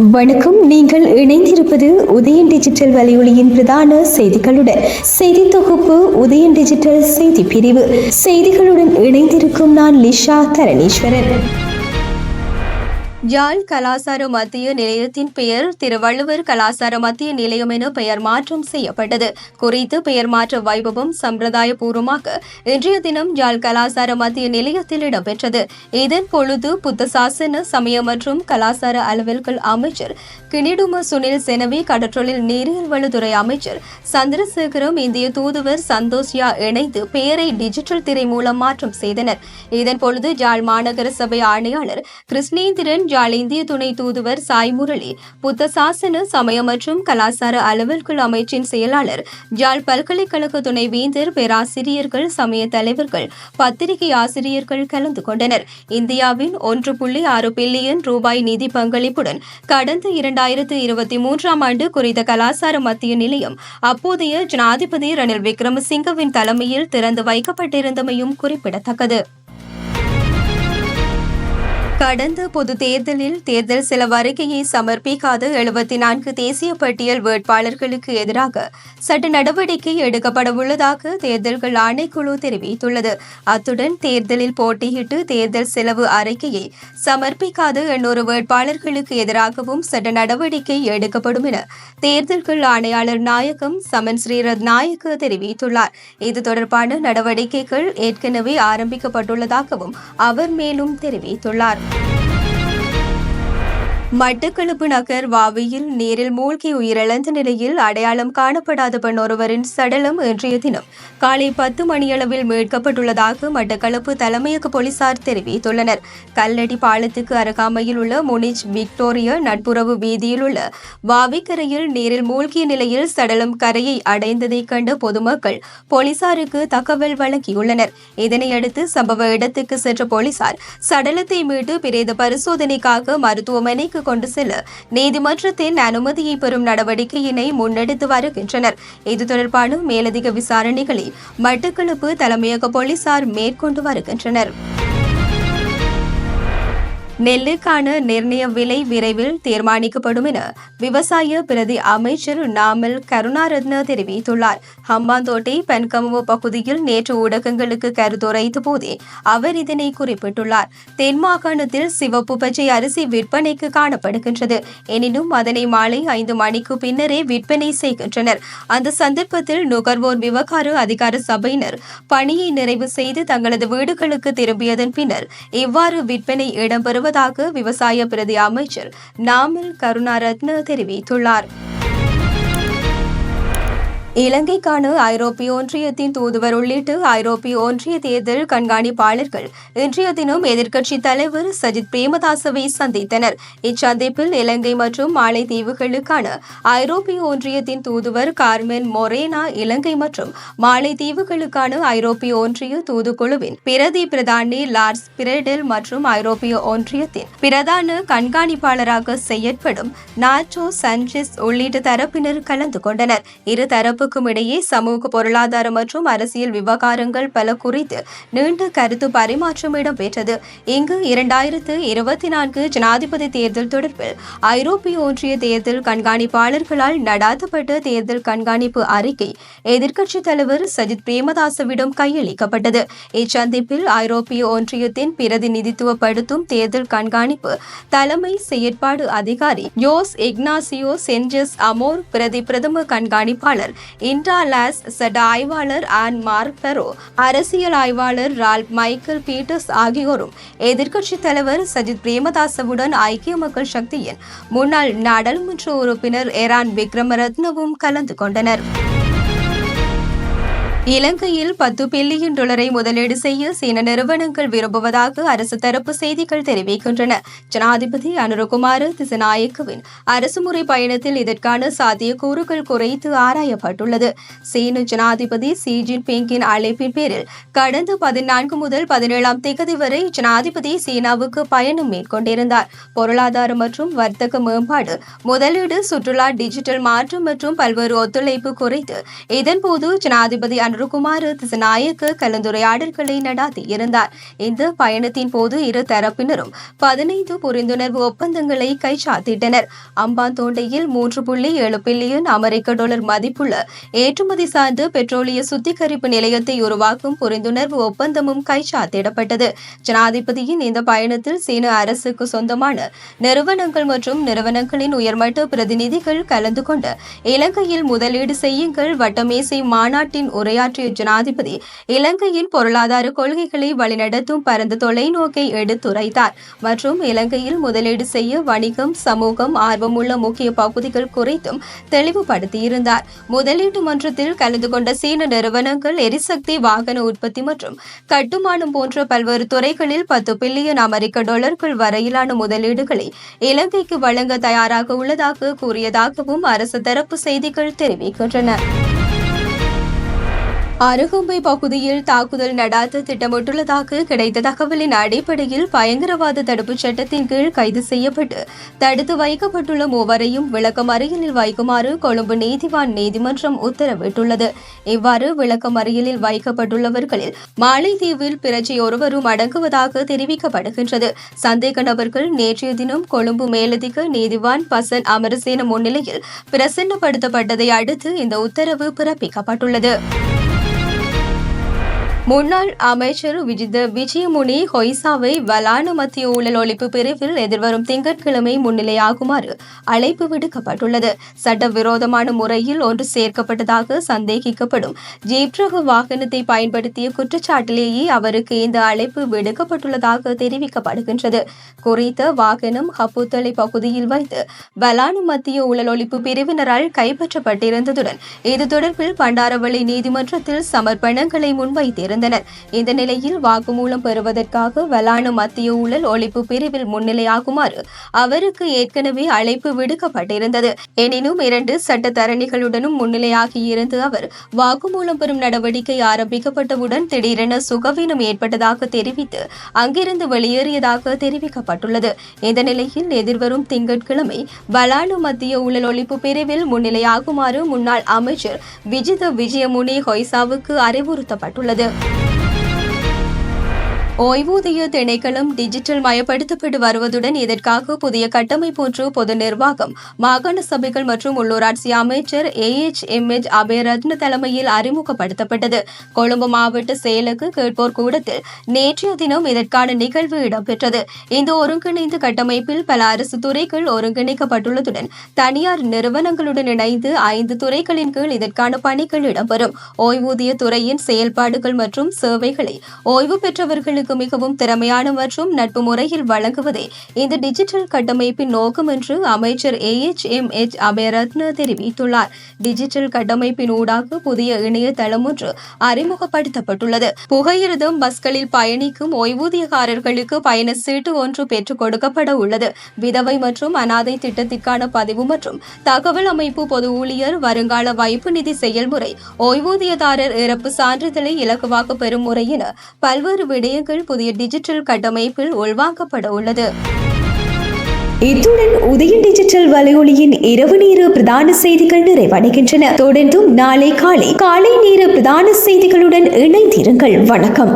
வணக்கம். நீங்கள் இணைந்திருப்பது உதயன் டிஜிட்டல் வலையொலியின் பிரதான செய்திகளுடன். செய்தி தொகுப்பு உதயன் டிஜிட்டல் செய்தி பிரிவு. செய்திகளுடன் இணைந்திருக்கும் நான் லிஷா தரணீஸ்வரன். யாழ் கலாசார மத்திய நிலையத்தின் பெயர் திருவள்ளுவர் கலாசார மத்திய நிலையம் என பெயர் மாற்றம் செய்யப்பட்டது. குறித்து பெயர் மாற்ற வைபவம் சம்பிரதாய பூர்வமாக இன்றைய தினம் யாழ் கலாசார மத்திய நிலையத்தில் இடம்பெற்றது. இதன் பொழுது புத்த சாசன சமய மற்றும் கலாசார அலுவல்கள் அமைச்சர் கிணிடும சுனில் செனவி, கடற்றொழில் நீரியல் வளத்துறை அமைச்சர் சந்திரசேகரம், இந்திய தூதுவர் சந்தோஷ்யா இணைந்து பெயரை டிஜிட்டல் திரை மூலம் மாற்றம் செய்தனர். இதன் பொழுது யாழ் மாநகர சபை ஆணையாளர் கிருஷ்ணேந்திரன், யாழ் இந்திய துணை தூதுவர் சாய் முரளி, புத்த சாசன சமய மற்றும் கலாசார அலுவல்கள் அமைச்சின் செயலாளர், யாழ் பல்கலைக்கழக துணைவேந்தர், பேராசிரியர்கள், சமய தலைவர்கள், பத்திரிகை ஆசிரியர்கள் கலந்து கொண்டனர். இந்தியாவின் 1.6 பில்லியன் ரூபாய் நிதி பங்களிப்புடன் கடந்த 2023ஆம் ஆண்டு குறித்த கலாசார மத்திய நிலையம் அப்போதைய ஜனாதிபதி ரணில் விக்ரமசிங்கவின் தலைமையில் திறந்து வைக்கப்பட்டிருந்தமையும் குறிப்பிடத்தக்கது. கடந்த பொது தேர்தலில் தேர்தல் செலவு அறிக்கையை சமர்ப்பிக்காத 74 தேசிய பட்டியல் வேட்பாளர்களுக்கு எதிராக சட்ட நடவடிக்கை எடுக்கப்படவுள்ளதாக தேர்தல்கள் ஆணைக்குழு தெரிவித்துள்ளது. அத்துடன் தேர்தலில் போட்டியிட்டு தேர்தல் செலவு அறிக்கையை சமர்ப்பிக்காத 800 வேட்பாளர்களுக்கு எதிராகவும் சட்ட நடவடிக்கை எடுக்கப்படும் என தேர்தல்கள் ஆணையாளர் நாயகம் சமன் ஸ்ரீரத் நாயக்க தெரிவித்துள்ளார். இது தொடர்பான நடவடிக்கைகள் ஏற்கனவே ஆரம்பிக்கப்பட்டுள்ளதாகவும் அவர் மேலும் தெரிவித்துள்ளார். மட்டக்களப்பு நகர் வாவியில் நீரில் மூழ்கி உயிரிழந்த நிலையில் அடையாளம் காணப்படாத பெண் ஒருவரின் சடலம் இன்றைய தினம் காலை 10 மணியளவில் மீட்கப்பட்டுள்ளதாக மட்டக்களப்பு தலைமையக போலீசார் தெரிவித்துள்ளனர். கல்லடி பாலத்துக்கு அருகாமையில் உள்ள முனிச் விக்டோரியா நட்புறவு வீதியில் உள்ள வாவிக்கரையில் நீரில் மூழ்கிய நிலையில் சடலம் கரையை அடைந்ததை கண்ட பொதுமக்கள் போலீசாருக்கு தகவல் வழங்கியுள்ளனர். இதனையடுத்து சம்பவ இடத்துக்கு சென்ற போலீசார் சடலத்தை மீட்டு பிரேத பரிசோதனைக்காக மருத்துவமனைக்கு கொண்டு செல்ல நீதிமன்றத்தின் அனுமதியை பெறும் நடவடிக்கையினை முன்னெடுத்து வருகின்றனர். இது தொடர்பான மேலதிக விசாரணைகளை மட்டக்களப்பு தலைமையக போலீசார் மேற்கொண்டு வருகின்றனர். நெல்லுக்கான நிர்ணய விலை விரைவில் தீர்மானிக்கப்படும் என விவசாய பிரதி அமைச்சர் நாமல் கருணாரத்ன தெரிவித்துள்ளார். ஹம்பாந்தோட்டை பென்கமுவ பகுதியில் நேற்று ஊடகங்களுக்கு கருத்துரைத்த போதே அவர் இதனை குறிப்பிட்டுள்ளார். தென் மாகாணத்தில் சிவப்பு பச்சை அரிசி விற்பனைக்கு காணப்படுகின்றது. எனினும் அதனை மாலை 5 மணிக்கு பின்னரே விற்பனை செய்கின்றனர். அந்த சந்தர்ப்பத்தில் நுகர்வோர் விவகார அதிகார சபையினர் பணியை நிறைவு செய்து தங்களது வீடுகளுக்கு திரும்பியதன் பின்னர் இவ்வாறு விற்பனை இடம்பெறுவதாக விவசாய பிரதி அமைச்சர் நாமல் கருணாரத்ன தெரிவித்துள்ளார். இலங்கைக்கான ஐரோப்பிய ஒன்றியத்தின் தூதுவர் உள்ளிட்ட ஐரோப்பிய ஒன்றிய தேர்தல் கண்காணிப்பாளர்கள் இன்றைய தினம் எதிர்க்கட்சித் தலைவர் சஜித் பிரேமதாசவை சந்தித்தனர். இச்சந்திப்பில் இலங்கை மற்றும் மாலைத்தீவுகளுக்கான ஐரோப்பிய ஒன்றியத்தின் தூதுவர் கார்மென் மொரேனா, இலங்கை மற்றும் மாலைத்தீவுகளுக்கான ஐரோப்பிய ஒன்றிய தூதுக்குழுவின் பிரதி பிரதானி லார்ஸ் பிரேடெல் மற்றும் ஐரோப்பிய ஒன்றியத்தின் பிரதான கண்காணிப்பாளராக செயற்படும் நாச்சோ சாnchez உள்ளிட்ட தரப்பினர் கலந்து கொண்டனர். இரு தரப்பு இடையே சமூக, பொருளாதார மற்றும் அரசியல் விவகாரங்கள் பல குறித்து நீண்ட கருத்து பரிமாற்றம் இடம்பெற்றது. இங்கு 2024 ஜனாதிபதி தேர்தல் தொடர்பில் ஐரோப்பிய ஒன்றிய தேர்தல் கண்காணிப்பாளர்களால் நடாத்தப்பட்ட தேர்தல் கண்காணிப்பு அறிக்கை எதிர்க்கட்சித் தலைவர் சஜித் பிரேமதாசவிடம் கையளிக்கப்பட்டது. இச்சந்திப்பில் ஐரோப்பிய ஒன்றியத்தின் பிரதிநிதித்துவப்படுத்தும் தேர்தல் கண்காணிப்பு தலைமை செயற்பாடு அதிகாரி யோஸ் இக்னாசியோ சென்ஜஸ் அமோர், பிரதம கண்காணிப்பாளர் இன்ட்ரா லாஸ் சட்ட ஆய்வாளர் ஆன் மார்பெரோ, அரசியல் ஆய்வாளர் ரால்ப் மைக்கேல் பீட்டர்ஸ் ஆகியோரும் எதிர்க்கட்சித் தலைவர் சஜித் பிரேமதாசவுடன் ஐக்கிய மக்கள் சக்தியின் முன்னாள் நாடாளுமன்ற உறுப்பினர் எரான் விக்ரமரத்னவும் கலந்து கொண்டனர். இலங்கையில் $10 பில்லியன் முதலீடு செய்ய சீன நிறுவனங்கள் விரும்புவதாக அரசு தரப்பு செய்திகள் தெரிவிக்கின்றன. ஜனாதிபதி அனுரகுமார திசாநாயக்கவின் அரசுமுறை பயணத்தில் இதற்கான சாத்தியக்கூறுகள் குறித்து ஆராயப்பட்டுள்ளது. சீன ஜனாதிபதி ஷி ஜின்பிங்கின் அழைப்பின் பேரில் கடந்த 14 முதல் 17ஆம் தேதி வரை ஜனாதிபதி சீனாவுக்கு பயணம் மேற்கொண்டிருந்தார். பொருளாதார மற்றும் வர்த்தக மேம்பாடு, முதலீடு, சுற்றுலா, டிஜிட்டல் மாற்றம் மற்றும் பல்வேறு ஒத்துழைப்பு குறித்து இதன்போது ஜனாதிபதி அனுருகுமார் திசநாயக்க கலந்துரையாடல்களை நடாத்தியிருந்தார். இந்த பயணத்தின் போது இரு தரப்பினரும் 15 புரிந்துணர்வு ஒப்பந்தங்களை கைச்சாத்திட்டனர். அம்பாந்தோட்டையில் 3.7 பில்லியன் அமெரிக்க டாலர் மதிப்புள்ள ஏற்றுமதி சார்ந்த பெட்ரோலிய சுத்திகரிப்பு நிலையத்தை உருவாக்கும் புரிந்துணர்வு ஒப்பந்தமும் கைச்சாத்திடப்பட்டது. ஜனாதிபதியின் இந்த பயணத்தில் சீன அரசுக்கு சொந்தமான நிறுவனங்கள் மற்றும் நிறுவனங்களின் உயர்மட்ட பிரதிநிதிகள் கலந்து கொண்டு இலங்கையில் முதலீடு செய்யுங்கள் வட்டமேசை மாநாட்டின் உரையாற்றிய ஜனாதிபதி இலங்கையின் பொருளாதார கொள்கைகளை வழிநடத்தும் பரந்த தொலைநோக்கை எடுத்துரைத்தார் மற்றும் இலங்கையில் முதலீடு செய்ய வணிகம் சமூகம் ஆர்வமுள்ள முக்கிய பகுதிகள் குறித்தும் தெளிவுபடுத்தியிருந்தார். முதலீட்டு மன்றத்தில் கலந்து கொண்ட சீன நிறுவனங்கள் எரிசக்தி வாகன உற்பத்தி மற்றும் கட்டுமானம் போன்ற பல்வேறு துறைகளில் 10 பில்லியன் அமெரிக்க டாலர்கள் வரையிலான முதலீடுகளை இலங்கைக்கு வழங்க தயாராக உள்ளதாக கூறியதாகவும் அரசு தரப்பு செய்திகள் தெரிவிக்கின்றன. அருகம்பை பகுதியில் தாக்குதல் நடாத்த திட்டமிட்டுள்ளதாக கிடைத்த தகவலின் அடிப்படையில் பயங்கரவாத தடுப்புச் சட்டத்தின் கீழ் கைது செய்யப்பட்டு தடுத்து வைக்கப்பட்டுள்ள மூவரையும் விளக்கமறியலில் வைக்குமாறு கொழும்பு நீதிவான் நீதிமன்றம் உத்தரவிட்டுள்ளது. இவ்வாறு விளக்கமறியலில் வைக்கப்பட்டுள்ளவர்களில் மாலைதீவில் பிரஜை ஒருவரும் அடங்குவதாக தெரிவிக்கப்படுகின்றது. சந்தேக நபர்கள் நேற்றைய தினம் கொழும்பு மேலதிக நீதிவான் பசன் அமரசேன முன்னிலையில் பிரசன்னப்படுத்தப்பட்டதை அடுத்து இந்த உத்தரவு பிறப்பிக்கப்பட்டுள்ளது. முன்னாள் அமைச்சர் விஜயமுனி ஹொய்சாவை வலான மத்திய ஊழல் ஒழிப்பு பிரிவில் எதிர்வரும் திங்கட்கிழமை முன்னிலையாகுமாறு அழைப்பு விடுக்கப்பட்டுள்ளது. சட்டவிரோதமான முறையில் ஒன்று சேர்க்கப்பட்டதாக சந்தேகிக்கப்படும் ஜீப் ரக வாகனத்தை பயன்படுத்திய குற்றச்சாட்டிலேயே அவருக்கு இந்த அழைப்பு விடுக்கப்பட்டுள்ளதாக தெரிவிக்கப்படுகின்றது. குறித்த வாகனம் ஹப்புத்தளை பகுதியில் வைத்து வலான மத்திய ஊழல் ஒழிப்பு பிரிவினரால் கைப்பற்றப்பட்டிருந்ததுடன் இது தொடர்பில் பண்டாரவளை நீதிமன்றத்தில் சமர்ப்பணங்களை முன்வைத்திருந்தது. இந்த நிலையில் வாக்குமூலம் பெறுவதற்காக வலான மத்திய ஊழல் ஒழிப்பு பிரிவில் முன்னிலையாகுமாறு அவருக்கு ஏற்கனவே அழைப்பு விடுக்கப்பட்டிருந்தது. எனினும் 2 சட்டத்தரணிகளுடனும் முன்னிலையாகியிருந்த அவர் வாக்குமூலம் பெறும் நடவடிக்கை ஆரம்பிக்கப்பட்டவுடன் திடீரென சுகவீனம் ஏற்பட்டதாக தெரிவித்து அங்கிருந்து வெளியேறியதாக தெரிவிக்கப்பட்டுள்ளது. இந்த நிலையில் எதிர்வரும் திங்கட்கிழமை வலான மத்திய ஊழல் ஒழிப்பு பிரிவில் முன்னிலையாகுமாறு முன்னாள் அமைச்சர் விஜயமுனி ஹொய்சாவுக்கு அறிவுறுத்தப்பட்டுள்ளது. ஓய்வூதிய திணைக்களம் டிஜிட்டல் மயப்படுத்தப்பட்டு வருவதுடன் இதற்காக புதிய கட்டமைப்பு ஒன்று பொது நிர்வாகம் மாகாண சபைகள் மற்றும் உள்ளூராட்சி அமைச்சர் AHMH அபயரத்ன தலைமையில் அறிமுகப்படுத்தப்பட்டது. கொழும்பு மாவட்ட செயலக கேட்போர் கூடத்தில் நேற்றைய தினம் இதற்கான நிகழ்வு இடம்பெற்றது. இந்த ஒருங்கிணைந்த கட்டமைப்பில் பல அரசு துறைகள் ஒருங்கிணைக்கப்பட்டுள்ளதுடன் தனியார் நிறுவனங்களுடன் இணைந்து 5 துறைகளின் கீழ் இதற்கான பணிகள் இடம்பெறும். ஓய்வூதிய துறையின் செயல்பாடுகள் மற்றும் சேவைகளை ஓய்வு பெற்றவர்களுக்கு மிகவும் திறமையான மற்றும் நட்பு முறையில் வழங்குவதே இந்த டிஜிட்டல் கட்டமைப்பின் நோக்கம் என்று அமைச்சர் AHMH அபயரத்ன தெரிவித்துள்ளார். டிஜிட்டல் கட்டமைப்பின் ஊடாக புதிய இணையதளம் ஒன்று அறிமுகப்படுத்தப்பட்டுள்ளது. புகையிரதம் பஸ்களில் பயணிக்கும் ஓய்வூதியக்காரர்களுக்கு பயண சீட்டு ஒன்று பெற்றுக் கொடுக்கப்பட உள்ளது. விதவை மற்றும் அனாதை திட்டத்திற்கான பதிவு மற்றும் தகவல் அமைப்பு பொது ஊழியர் வருங்கால வைப்பு நிதி செயல்முறை ஓய்வூதியதாரர் இறப்பு சான்றிதழை இலகுவாக பெறும் முறை என பல்வேறு விடயங்கள் புதிய டிஜிட்டல் கட்டமைப்பில் உள்வாங்கப்பட உள்ளது. இத்துடன் உதயன் டிஜிட்டல் வலையொலியின் இரவு நேர பிரதான செய்திகள் நிறைவடைகின்றன. தொடர்ந்தும் நாளை காலை நேர பிரதான செய்திகளுடன் இணைந்திருங்கள். வணக்கம்.